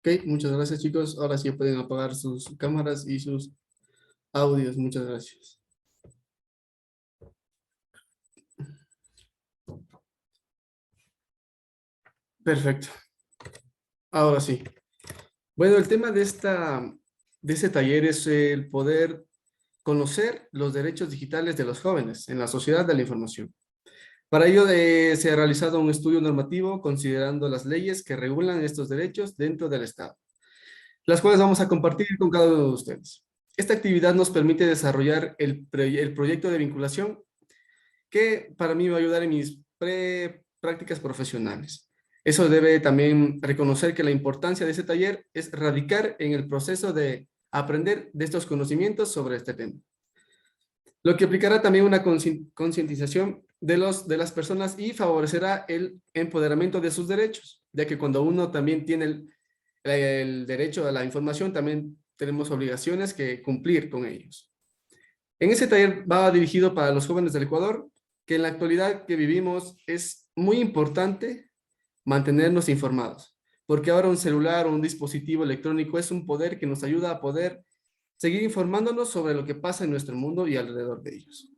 Ok, muchas gracias, chicos. Ahora sí pueden apagar sus cámaras y sus audios. Muchas gracias. Perfecto. Ahora sí. Bueno, el tema de este taller es el poder conocer los derechos digitales de los jóvenes en la sociedad de la información. Para ello se ha realizado un estudio normativo considerando las leyes que regulan estos derechos dentro del Estado, las cuales vamos a compartir con cada uno de ustedes. Esta actividad nos permite desarrollar el proyecto de vinculación que para mí va a ayudar en mis prácticas profesionales. Eso debe también reconocer que la importancia de ese taller es radicar en el proceso de aprender de estos conocimientos sobre este tema. Lo que aplicará también una concientización de las personas y favorecerá el empoderamiento de sus derechos, ya que cuando uno también tiene el derecho a la información, también tenemos obligaciones que cumplir con ellos. En ese taller va dirigido para los jóvenes del Ecuador, que en la actualidad que vivimos es muy importante mantenernos informados, porque ahora un celular o un dispositivo electrónico es un poder que nos ayuda a poder seguir informándonos sobre lo que pasa en nuestro mundo y alrededor de ellos.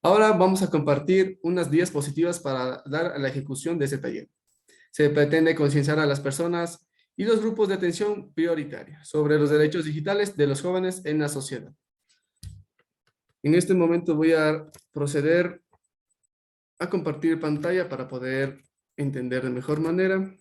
Ahora vamos a compartir unas diapositivas para dar a la ejecución de ese taller. Se pretende concienciar a las personas y los grupos de atención prioritaria sobre los derechos digitales de los jóvenes en la sociedad. En este momento voy a proceder a compartir pantalla para poder entender de mejor manera.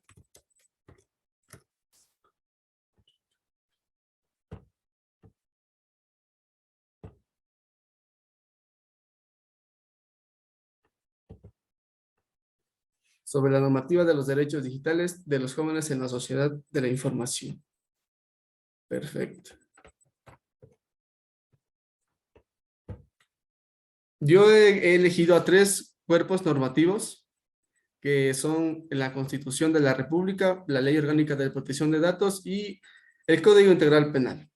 Sobre la normativa de los derechos digitales de los jóvenes en la sociedad de la información. Perfecto. Yo he elegido a 3 cuerpos normativos que son la Constitución de la República, la Ley Orgánica de Protección de Datos y el Código Integral Penal.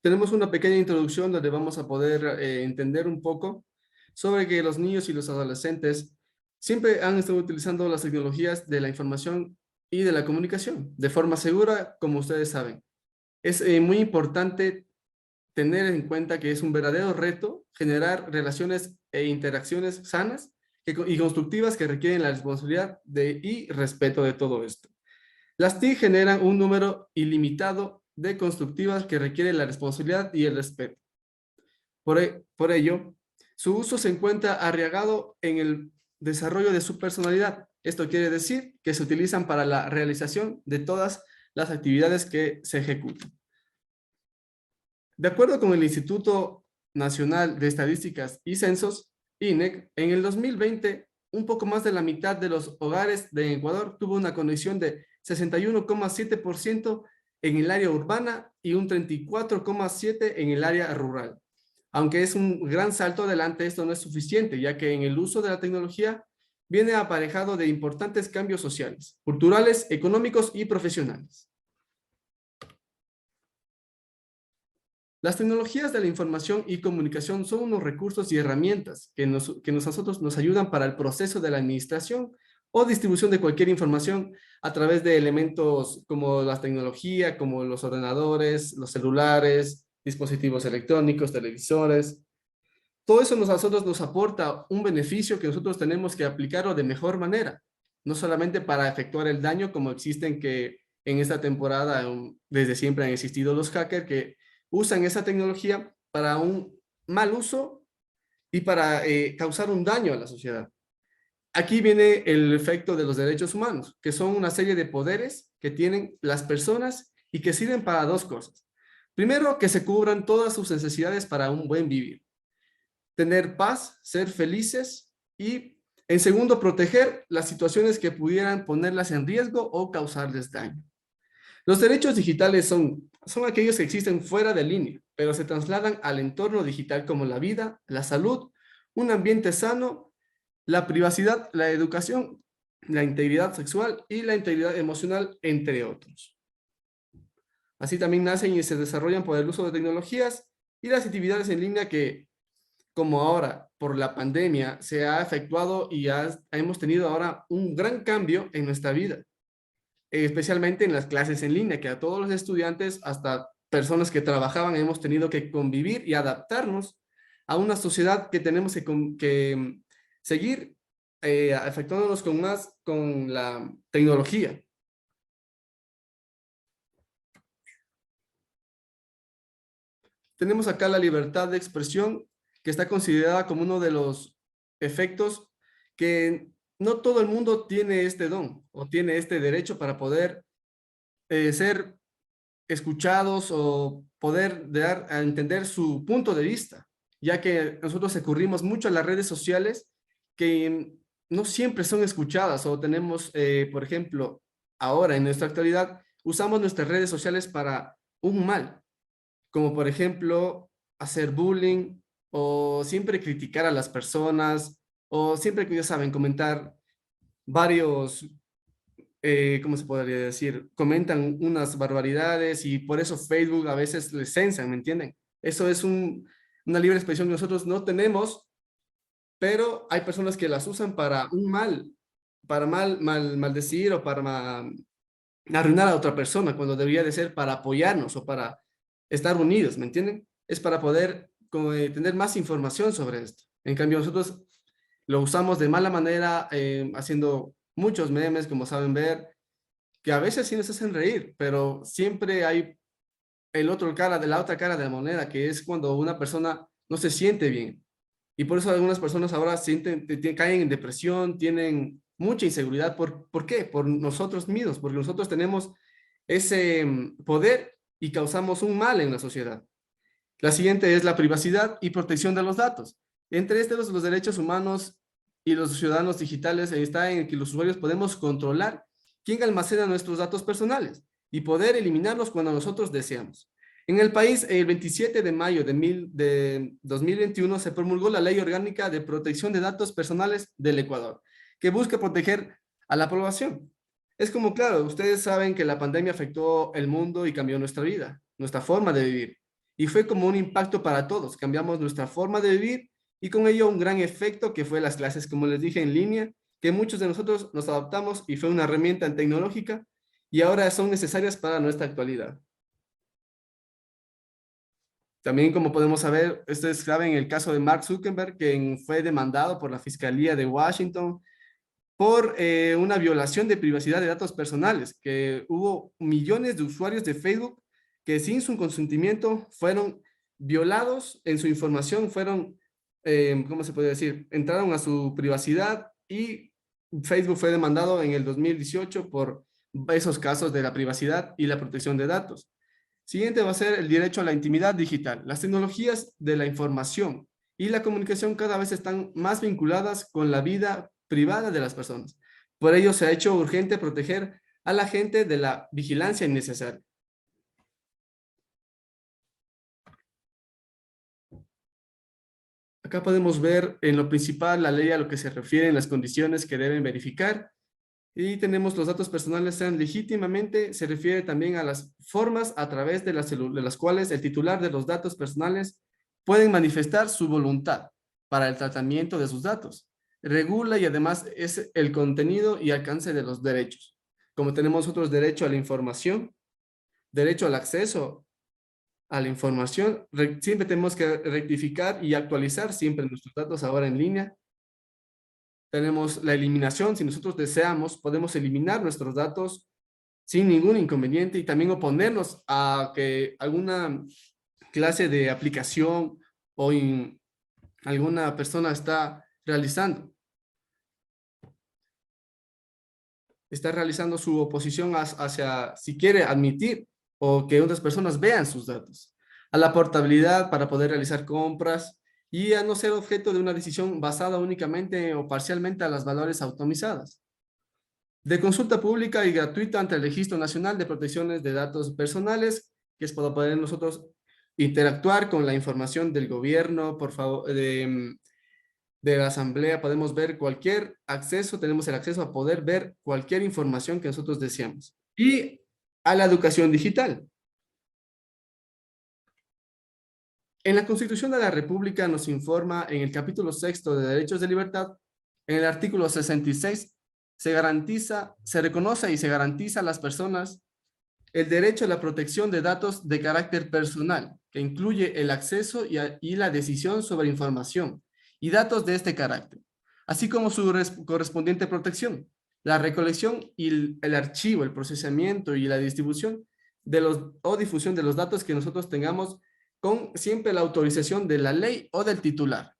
Tenemos una pequeña introducción donde vamos a poder entender un poco sobre que los niños y los adolescentes siempre han estado utilizando las tecnologías de la información y de la comunicación de forma segura, como ustedes saben. Es muy importante tener en cuenta que es un verdadero reto generar relaciones e interacciones sanas y constructivas que requieren la responsabilidad y respeto de todo esto. Las TIC generan un número ilimitado de constructivas que requiere la responsabilidad y el respeto. Por ello, su uso se encuentra arriesgado en el desarrollo de su personalidad. Esto quiere decir que se utilizan para la realización de todas las actividades que se ejecutan. De acuerdo con el Instituto Nacional de Estadísticas y Censos, INEC, en el 2020, un poco más de la mitad de los hogares de Ecuador tuvo una conexión de 61,7% en el área urbana y un 34,7% en el área rural. Aunque es un gran salto adelante, esto no es suficiente, ya que en el uso de la tecnología viene aparejado de importantes cambios sociales, culturales, económicos y profesionales. Las tecnologías de la información y comunicación son unos recursos y herramientas que nosotros nos ayudan para el proceso de la administración o distribución de cualquier información a través de elementos como la tecnología, como los ordenadores, los celulares, dispositivos electrónicos, televisores. Todo eso a nosotros nos aporta un beneficio que nosotros tenemos que aplicarlo de mejor manera, no solamente para efectuar el daño como existen que en esta temporada desde siempre han existido los hackers que usan esa tecnología para un mal uso y para causar un daño a la sociedad. Aquí viene el efecto de los derechos humanos, que son una serie de poderes que tienen las personas y que sirven para 2 cosas. Primero, que se cubran todas sus necesidades para un buen vivir. Tener paz, ser felices Y en segundo, proteger las situaciones que pudieran ponerlas en riesgo o causarles daño. Los derechos digitales son aquellos que existen fuera de línea, pero se trasladan al entorno digital como la vida, la salud, un ambiente sano, la privacidad, la educación, la integridad sexual y la integridad emocional, entre otros. Así también nacen y se desarrollan por el uso de tecnologías y las actividades en línea que, como ahora por la pandemia, se ha efectuado y hemos tenido ahora un gran cambio en nuestra vida, especialmente en las clases en línea, que a todos los estudiantes, hasta personas que trabajaban, hemos tenido que convivir y adaptarnos a una sociedad que tenemos que seguir afectándonos con la tecnología. Tenemos acá la libertad de expresión, que está considerada como uno de los efectos que no todo el mundo tiene este don o tiene este derecho para poder ser escuchados o poder dar a entender su punto de vista, ya que nosotros recurrimos mucho a las redes sociales que no siempre son escuchadas o tenemos, por ejemplo, ahora en nuestra actualidad, usamos nuestras redes sociales para un mal, como por ejemplo hacer bullying o siempre criticar a las personas o siempre que ya saben comentar varios ¿cómo se podría decir? Comentan unas barbaridades y por eso Facebook a veces les censan, ¿me entienden? Eso es una libre expresión que nosotros no tenemos, pero hay personas que las usan para un mal, para maldecir o para arruinar a otra persona, cuando debería de ser para apoyarnos o para estar unidos, ¿me entienden? Es para poder tener más información sobre esto. En cambio, nosotros lo usamos de mala manera, haciendo muchos memes, como saben ver, que a veces sí nos hacen reír, pero siempre hay la otra cara de la moneda, que es cuando una persona no se siente bien. Y por eso algunas personas ahora caen en depresión, tienen mucha inseguridad. ¿Por qué? Por nosotros mismos, porque nosotros tenemos ese poder y causamos un mal en la sociedad. La siguiente es la privacidad y protección de los datos. Entre estos, los derechos humanos y los ciudadanos digitales está en que los usuarios podemos controlar quién almacena nuestros datos personales y poder eliminarlos cuando nosotros deseamos. En el país, el 27 de mayo de 2021 se promulgó la Ley Orgánica de Protección de Datos Personales del Ecuador, que busca proteger a la población. Es como, claro, ustedes saben que la pandemia afectó el mundo y cambió nuestra vida, nuestra forma de vivir. Y fue como un impacto para todos. Cambiamos nuestra forma de vivir y con ello un gran efecto que fue las clases, como les dije, en línea, que muchos de nosotros nos adaptamos y fue una herramienta tecnológica y ahora son necesarias para nuestra actualidad. También, como podemos saber, ustedes saben el caso de Mark Zuckerberg, quien fue demandado por la Fiscalía de Washington por una violación de privacidad de datos personales, que hubo millones de usuarios de Facebook que sin su consentimiento fueron violados en su información, fueron, ¿cómo se puede decir? Entraron a su privacidad y Facebook fue demandado en el 2018 por esos casos de la privacidad y la protección de datos. Siguiente va a ser el derecho a la intimidad digital. Las tecnologías de la información y la comunicación cada vez están más vinculadas con la vida privada de las personas. Por ello se ha hecho urgente proteger a la gente de la vigilancia innecesaria. Acá podemos ver en lo principal la ley a lo que se refiere en las condiciones que deben verificar. Y tenemos los datos personales sean legítimamente, se refiere también a las formas a través de las cuales el titular de los datos personales pueden manifestar su voluntad para el tratamiento de sus datos. Regula y además es el contenido y alcance de los derechos. Como tenemos otros derecho a la información, derecho al acceso a la información, siempre tenemos que rectificar y actualizar siempre nuestros datos ahora en línea. Tenemos la eliminación, si nosotros deseamos, podemos eliminar nuestros datos sin ningún inconveniente y también oponernos a que alguna clase de aplicación o alguna persona está realizando su oposición hacia si quiere admitir o que otras personas vean sus datos. A la portabilidad para poder realizar compras y a no ser objeto de una decisión basada únicamente o parcialmente a las valores automatizadas. De consulta pública y gratuita ante el Registro Nacional de Protecciones de Datos Personales, que es para poder nosotros interactuar con la información del gobierno, por favor, de la asamblea, podemos ver cualquier acceso, tenemos el acceso a poder ver cualquier información que nosotros deseamos. Y a la educación digital. En la Constitución de la República nos informa en el capítulo 6 de Derechos de Libertad, en el artículo 66, se reconoce y se garantiza a las personas el derecho a la protección de datos de carácter personal, que incluye el acceso y la decisión sobre información y datos de este carácter, así como su correspondiente protección, la recolección y el archivo, el procesamiento y la distribución o difusión de los datos que nosotros tengamos con siempre la autorización de la ley o del titular.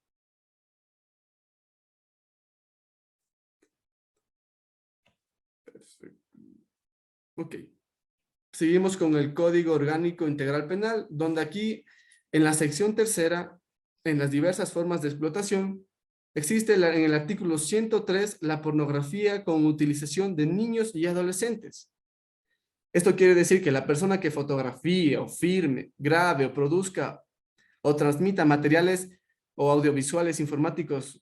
Perfecto. Ok. Seguimos con el Código Orgánico Integral Penal, donde aquí en la sección tercera, en las diversas formas de explotación, existe en el artículo 103 la pornografía con utilización de niños y adolescentes. Esto quiere decir que la persona que fotografíe o firme, grabe o produzca o transmita materiales o audiovisuales informáticos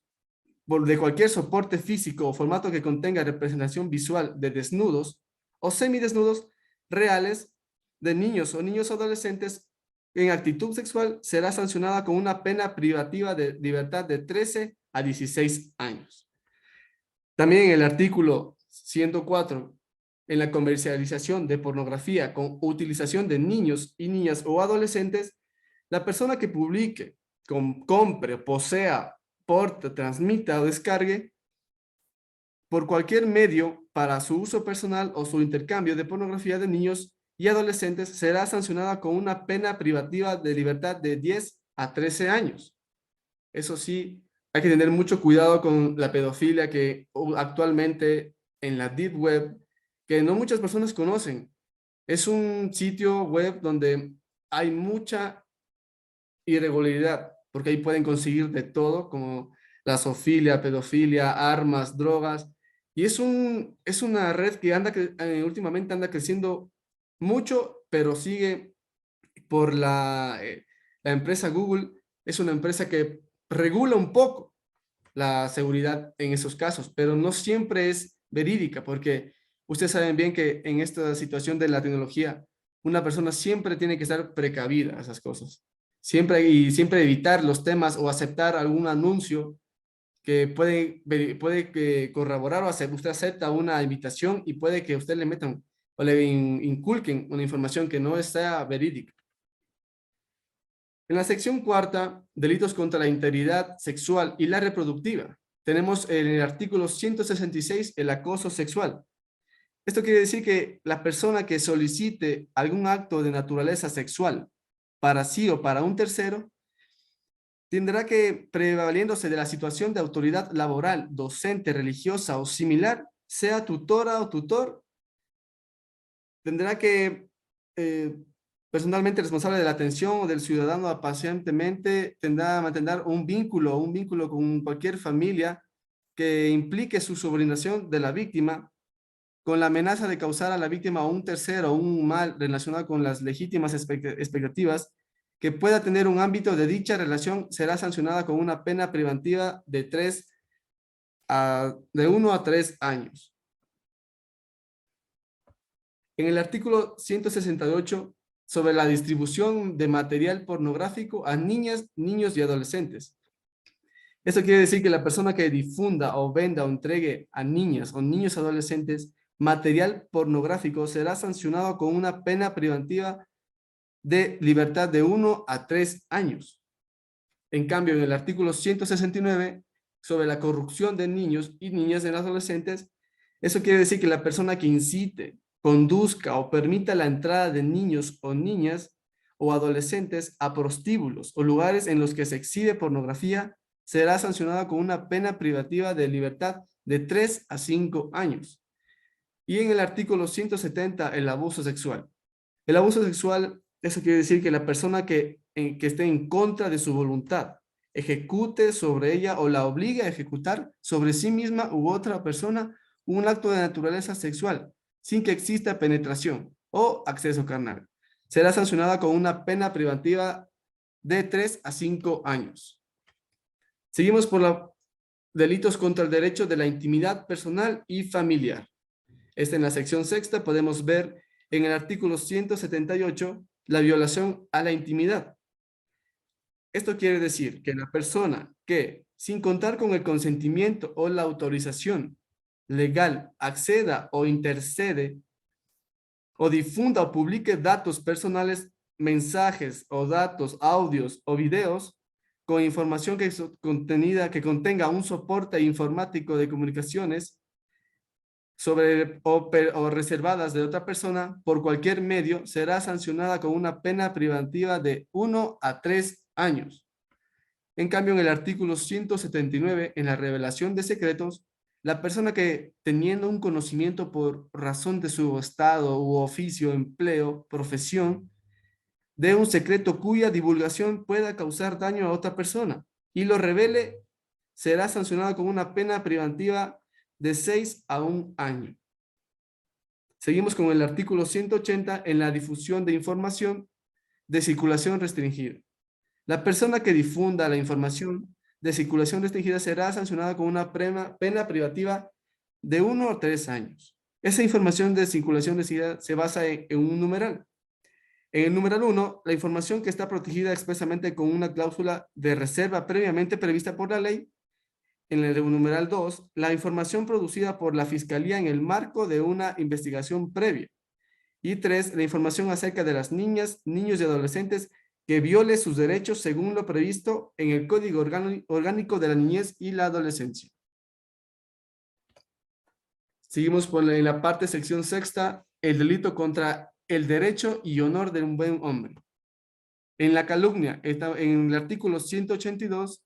de cualquier soporte físico o formato que contenga representación visual de desnudos o semidesnudos reales de niños o niños adolescentes en actitud sexual será sancionada con una pena privativa de libertad de 13 a 16 años. También en el artículo 104, en la comercialización de pornografía con utilización de niños y niñas o adolescentes, la persona que publique, compre, posea, porte, transmita o descargue por cualquier medio para su uso personal o su intercambio de pornografía de niños y adolescentes será sancionada con una pena privativa de libertad de 10 a 13 años. Eso sí, hay que tener mucho cuidado con la pedofilia que actualmente en la Deep Web, que no muchas personas conocen. Es un sitio web donde hay mucha irregularidad, porque ahí pueden conseguir de todo, como la zoofilia, pedofilia, armas, drogas, y es una red que últimamente anda creciendo mucho, pero sigue por la empresa Google, es una empresa que regula un poco la seguridad en esos casos, pero no siempre es verídica, porque ustedes saben bien que en esta situación de la tecnología, una persona siempre tiene que estar precavida a esas cosas. Siempre evitar los temas o aceptar algún anuncio que puede que corroborar usted acepta una invitación y puede que usted le metan o le inculquen una información que no sea verídica. En la sección cuarta, delitos contra la integridad sexual y la reproductiva, tenemos en el artículo 166 el acoso sexual. Esto quiere decir que la persona que solicite algún acto de naturaleza sexual para sí o para un tercero, tendrá que, prevaliéndose de la situación de autoridad laboral, docente, religiosa o similar, sea tutora o tutor, tendrá que personalmente responsable de la atención o del ciudadano pacientemente tendrá que mantener un vínculo con cualquier familia que implique su subordinación de la víctima con la amenaza de causar a la víctima o un tercero un mal relacionado con las legítimas expectativas que pueda tener un ámbito de dicha relación será sancionada con una pena preventiva de 1 a 3 años. En el artículo 168 sobre la distribución de material pornográfico a niñas, niños y adolescentes. Esto quiere decir que la persona que difunda o venda o entregue a niñas o niños adolescentes material pornográfico será sancionado con una pena preventiva de libertad de 1 a 3 años. En cambio, en el artículo 169 sobre la corrupción de niños y niñas en adolescentes, eso quiere decir que la persona que incite, conduzca o permita la entrada de niños o niñas o adolescentes a prostíbulos o lugares en los que se exhibe pornografía será sancionada con una pena privativa de libertad de 3 a 5 años. Y en el artículo 170, el abuso sexual. El abuso sexual, eso quiere decir que la persona que esté en contra de su voluntad, ejecute sobre ella o la obligue a ejecutar sobre sí misma u otra persona un acto de naturaleza sexual, sin que exista penetración o acceso carnal. Será sancionada con una pena privativa de 3 a 5 años. Seguimos por los delitos contra el derecho de la intimidad personal y familiar. En la sección sexta podemos ver en el artículo 178 la violación a la intimidad. Esto quiere decir que la persona que, sin contar con el consentimiento o la autorización legal, acceda o intercede o difunda o publique datos personales, mensajes o datos, audios o videos con información que contenga un soporte informático de comunicaciones sobre o reservadas de otra persona por cualquier medio, será sancionada con una pena privativa de 1 a 3 años. En cambio, en el artículo 179, en la revelación de secretos, la persona que, teniendo un conocimiento por razón de su estado u oficio, empleo, profesión, de un secreto cuya divulgación pueda causar daño a otra persona y lo revele, será sancionada con una pena privativa de 6 a 1 año. Seguimos con el artículo 180 en la difusión de información de circulación restringida. La persona que difunda la información de circulación restringida será sancionada con una pena privativa de 1 a 3 años. Esa información de circulación restringida se basa en un numeral. En el numeral 1, la información que está protegida expresamente con una cláusula de reserva previamente prevista por la ley. En el numeral 2, la información producida por la Fiscalía en el marco de una investigación previa. Y 3, la información acerca de las niñas, niños y adolescentes que viole sus derechos según lo previsto en el Código Orgánico de la Niñez y la Adolescencia. Seguimos en la parte sección sexta, el delito contra el derecho y honor de un buen hombre. En la calumnia, en el artículo 182,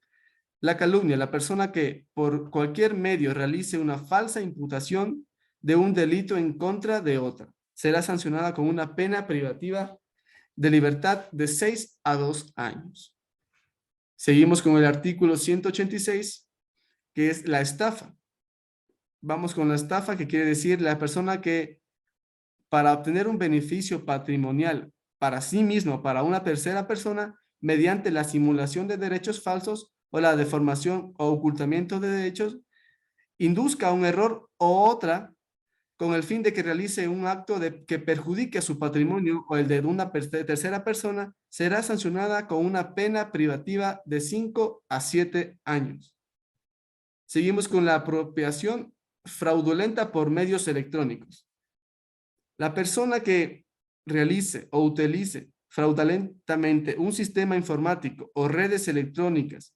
la calumnia, la persona que por cualquier medio realice una falsa imputación de un delito en contra de otra, será sancionada con una pena privativa de libertad de 6 a 2 años. Seguimos con el artículo 186, que es la estafa. Vamos con la estafa, que quiere decir la persona que para obtener un beneficio patrimonial para sí mismo, para una tercera persona, mediante la simulación de derechos falsos o la deformación o ocultamiento de derechos, induzca un error o otra con el fin de que realice un acto que perjudique su patrimonio o el de una tercera persona, será sancionada con una pena privativa de 5 a 7 años. Seguimos con la apropiación fraudulenta por medios electrónicos. La persona que realice o utilice fraudulentamente un sistema informático o redes electrónicas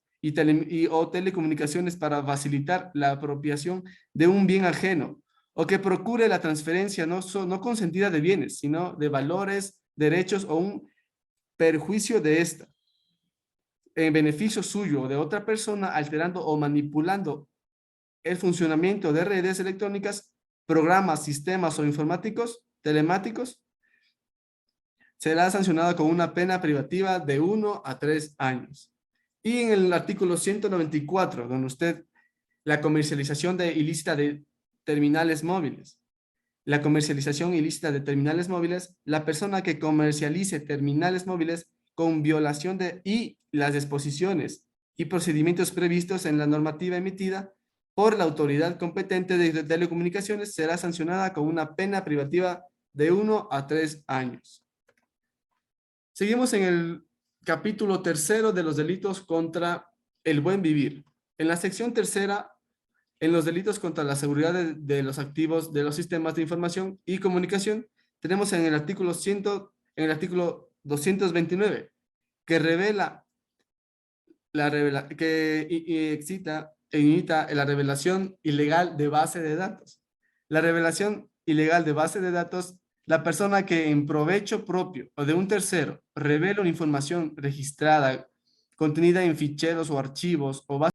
o telecomunicaciones para facilitar la apropiación de un bien ajeno o que procure la transferencia no consentida de bienes, sino de valores, derechos o un perjuicio de esta, en beneficio suyo o de otra persona, alterando o manipulando el funcionamiento de redes electrónicas, programas, sistemas o informáticos, telemáticos, será sancionada con una pena privativa de 1 a 3 años. Y en el artículo 194, donde usted, la comercialización ilícita de terminales móviles. La comercialización ilícita de terminales móviles, la persona que comercialice terminales móviles con violación y las disposiciones y procedimientos previstos en la normativa emitida por la autoridad competente de telecomunicaciones será sancionada con una pena privativa de 1 a 3 años. Seguimos en el capítulo tercero de los delitos contra el buen vivir. En la sección tercera, en los delitos contra la seguridad de los activos de los sistemas de información y comunicación, tenemos en el artículo 229, que revela que excita e imita la revelación ilegal de base de datos. La revelación ilegal de base de datos, la persona que en provecho propio o de un tercero revela una información registrada, contenida en ficheros o archivos o bases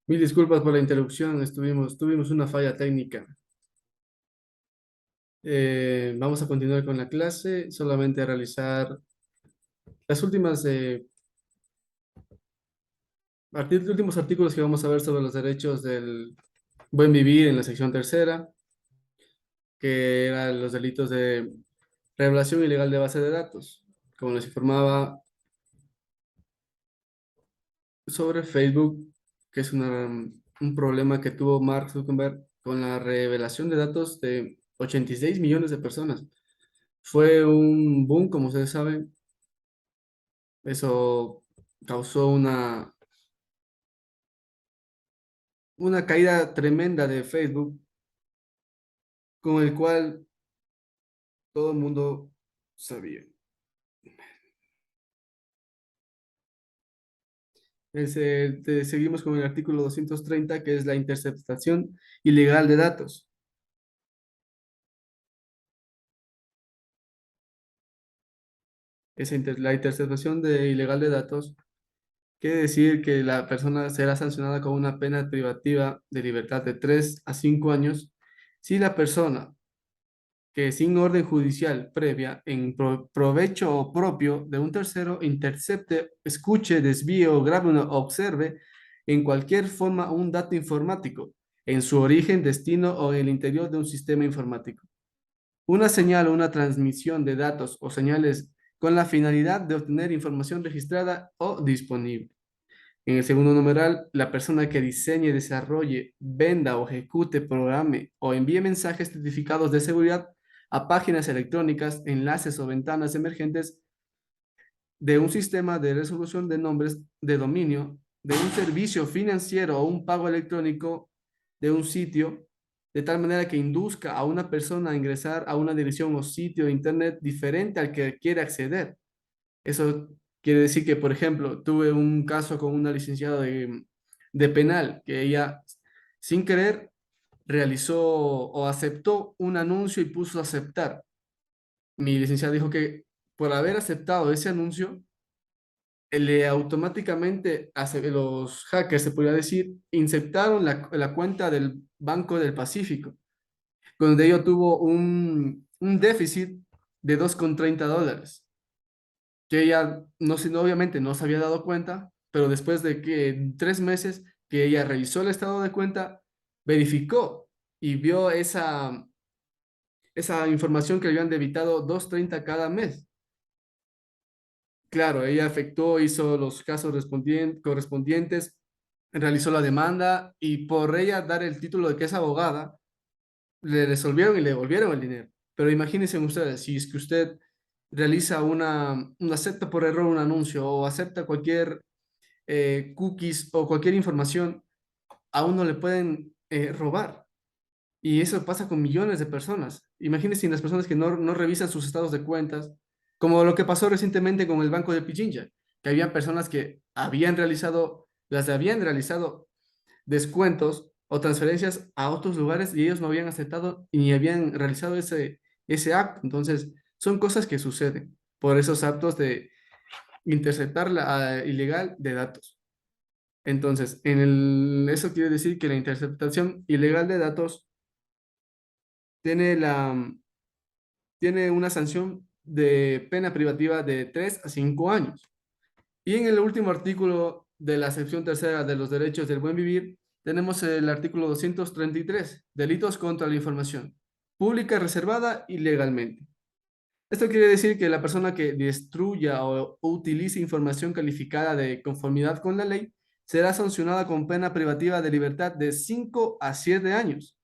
Mil disculpas por la interrupción, tuvimos una falla técnica. Vamos a continuar con la clase, solamente a realizar las últimos artículos que vamos a ver sobre los derechos del buen vivir en la sección tercera, que eran los delitos de revelación ilegal de base de datos. Como les informaba sobre Facebook, que es un problema que tuvo Mark Zuckerberg con la revelación de datos de 86 millones de personas. Fue un boom, como ustedes saben. Eso causó una caída tremenda de Facebook, con el cual todo el mundo sabía. Seguimos con el artículo 230, que es la interceptación ilegal de datos. La interceptación ilegal de datos quiere decir que la persona será sancionada con una pena privativa de libertad de 3 a 5 años si la persona que sin orden judicial previa, en provecho o propio de un tercero, intercepte, escuche, desvíe o grabe o observe en cualquier forma un dato informático, en su origen, destino o en el interior de un sistema informático. Una señal o una transmisión de datos o señales con la finalidad de obtener información registrada o disponible. En el segundo numeral, la persona que diseñe, desarrolle, venda o ejecute, programe o envíe mensajes certificados de seguridad a páginas electrónicas, enlaces o ventanas emergentes de un sistema de resolución de nombres de dominio, de un servicio financiero o un pago electrónico de un sitio, de tal manera que induzca a una persona a ingresar a una dirección o sitio de internet diferente al que quiere acceder. Eso quiere decir que, por ejemplo, tuve un caso con una licenciada de penal, que ella, sin querer, realizó o aceptó un anuncio y puso aceptar. Mi licenciada dijo que por haber aceptado ese anuncio, le automáticamente los hackers, se podría decir, inceptaron la cuenta del Banco del Pacífico, donde ello tuvo un déficit de $2,30, que ella obviamente no se había dado cuenta, pero después de que 3 meses que ella revisó el estado de cuenta, verificó y vio esa información que le habían debitado 2,30 cada mes. Claro, ella afectó, hizo los casos correspondientes, realizó la demanda y por ella dar el título de que es abogada, le resolvieron y le devolvieron el dinero. Pero imagínense ustedes, si es que usted realiza acepta por error un anuncio o acepta cualquier cookies o cualquier información, a uno le pueden robar. Y eso pasa con millones de personas. Imagínense las personas que no revisan sus estados de cuentas, como lo que pasó recientemente con el Banco de Pichincha, que había personas que habían realizado descuentos o transferencias a otros lugares y ellos no habían aceptado ni habían realizado ese acto. Entonces, son cosas que suceden por esos actos de interceptar la ilegal de datos. Entonces, eso quiere decir que la interceptación ilegal de datos tiene, tiene una sanción de pena privativa de 3 a 5 años. Y en el último artículo de la sección tercera de los derechos del buen vivir, tenemos el artículo 233, delitos contra la información, pública, reservada y legalmente. Esto quiere decir que la persona que destruya o utilice información calificada de conformidad con la ley será sancionada con pena privativa de libertad de 5 a 7 años.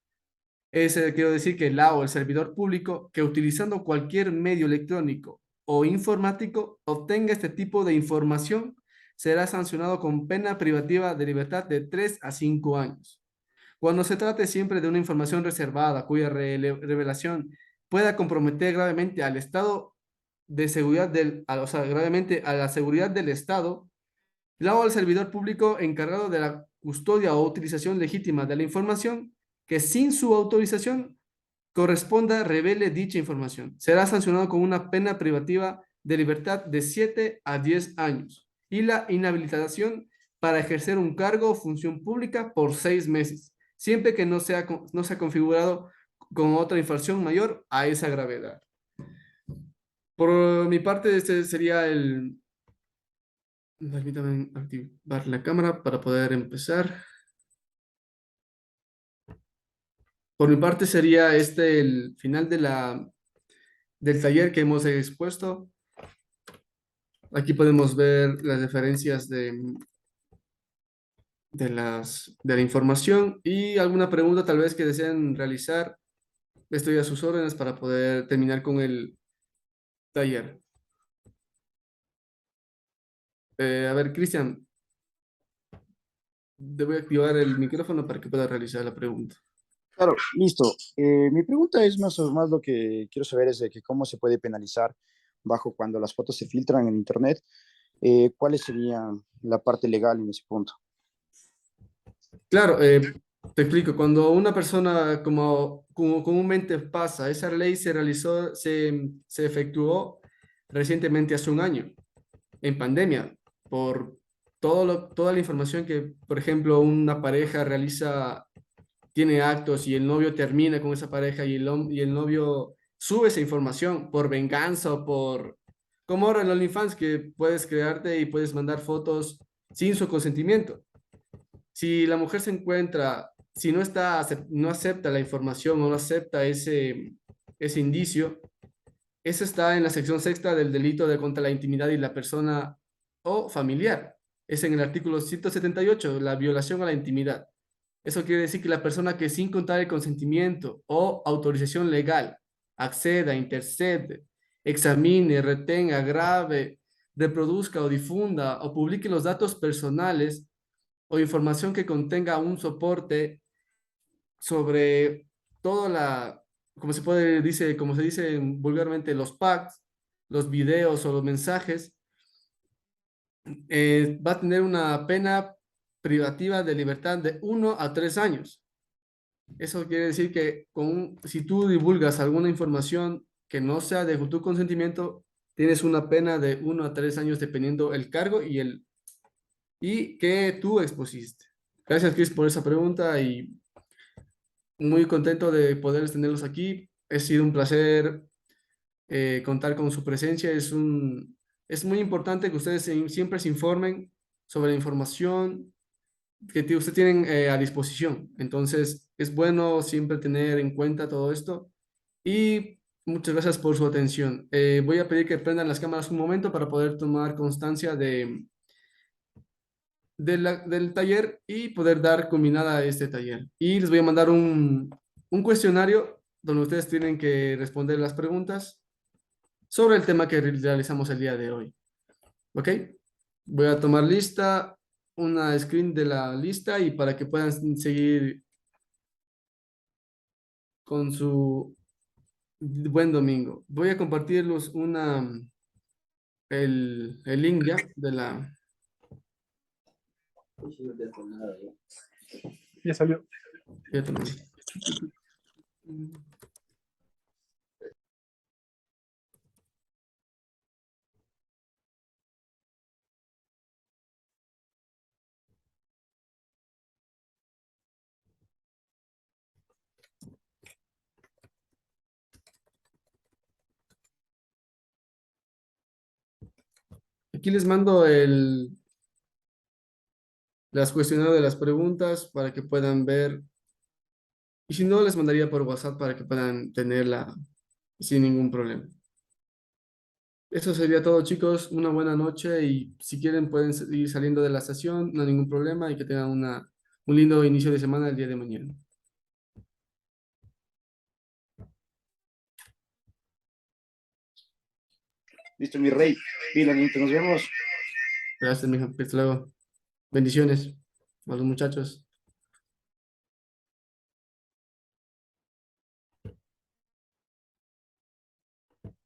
Quiero decir que la o el servidor público que utilizando cualquier medio electrónico o informático obtenga este tipo de información será sancionado con pena privativa de libertad de 3 a 5 años. Cuando se trate siempre de una información reservada cuya revelación pueda comprometer gravemente al estado de seguridad o sea, gravemente a la seguridad del Estado, la o al servidor público encargado de la custodia o utilización legítima de la información que sin su autorización corresponda revele dicha información. Será sancionado con una pena privativa de libertad de 7 a 10 años y la inhabilitación para ejercer un cargo o función pública por 6 meses, siempre que no sea configurado con otra infracción mayor a esa gravedad. Por mi parte, este sería el... Permítame activar la cámara para poder empezar. Por mi parte sería este el final del taller que hemos expuesto. Aquí podemos ver las referencias de la información y alguna pregunta tal vez que deseen realizar. Estoy a sus órdenes para poder terminar con el taller. A ver, Cristian, debo activar el micrófono para que pueda realizar la pregunta. Claro, listo. Mi pregunta es más o más lo que quiero saber es de que cómo se puede penalizar bajo cuando las fotos se filtran en Internet. ¿Cuál sería la parte legal en ese punto? Claro, te explico. Cuando una persona, como comúnmente pasa, esa ley se realizó, se efectuó recientemente hace un año, en pandemia, por toda la información que, por ejemplo, una pareja realiza, tiene actos y el novio termina con esa pareja y el novio sube esa información por venganza o como ahora en OnlyFans, que puedes crearte y puedes mandar fotos sin su consentimiento. Si la mujer se encuentra, si no está, no acepta la información o no acepta ese indicio, eso está en la sección sexta del delito de contra la intimidad y la persona o familiar. Es en el artículo 178, la violación a la intimidad. Eso quiere decir que la persona que sin contar el consentimiento o autorización legal acceda, intercede, examine, retenga, grave, reproduzca o difunda o publique los datos personales o información que contenga un soporte sobre toda como se dice vulgarmente, los packs, los videos o los mensajes, va a tener una pena privativa de libertad de 1 a 3 años. Eso quiere decir que si tú divulgas alguna información que no sea de tu consentimiento, tienes una pena de 1 a 3 años dependiendo el cargo y que tú expusiste. Gracias, Chris, por esa pregunta y muy contento de poder tenerlos aquí. Ha sido un placer contar con su presencia. Es muy importante que ustedes siempre se informen sobre la información que ustedes tienen a disposición. Entonces, es bueno siempre tener en cuenta todo esto y muchas gracias por su atención. Voy a pedir que prendan las cámaras un momento para poder tomar constancia del taller y poder dar culminada a este taller. Y les voy a mandar un cuestionario donde ustedes tienen que responder las preguntas sobre el tema que realizamos el día de hoy. ¿Ok? Voy a tomar una screen de la lista y para que puedan seguir con su buen domingo. Voy a compartirlos el link ya de la... Ya salió. Ya tomé. Aquí les mando las cuestionarios de las preguntas para que puedan ver. Y si no, les mandaría por WhatsApp para que puedan tenerla sin ningún problema. Eso sería todo, chicos. Una buena noche y si quieren pueden ir saliendo de la estación, no hay ningún problema y que tengan un lindo inicio de semana el día de mañana. Listo, mi rey. Pila, nos vemos. Gracias, mija. Hasta luego. Bendiciones a los muchachos.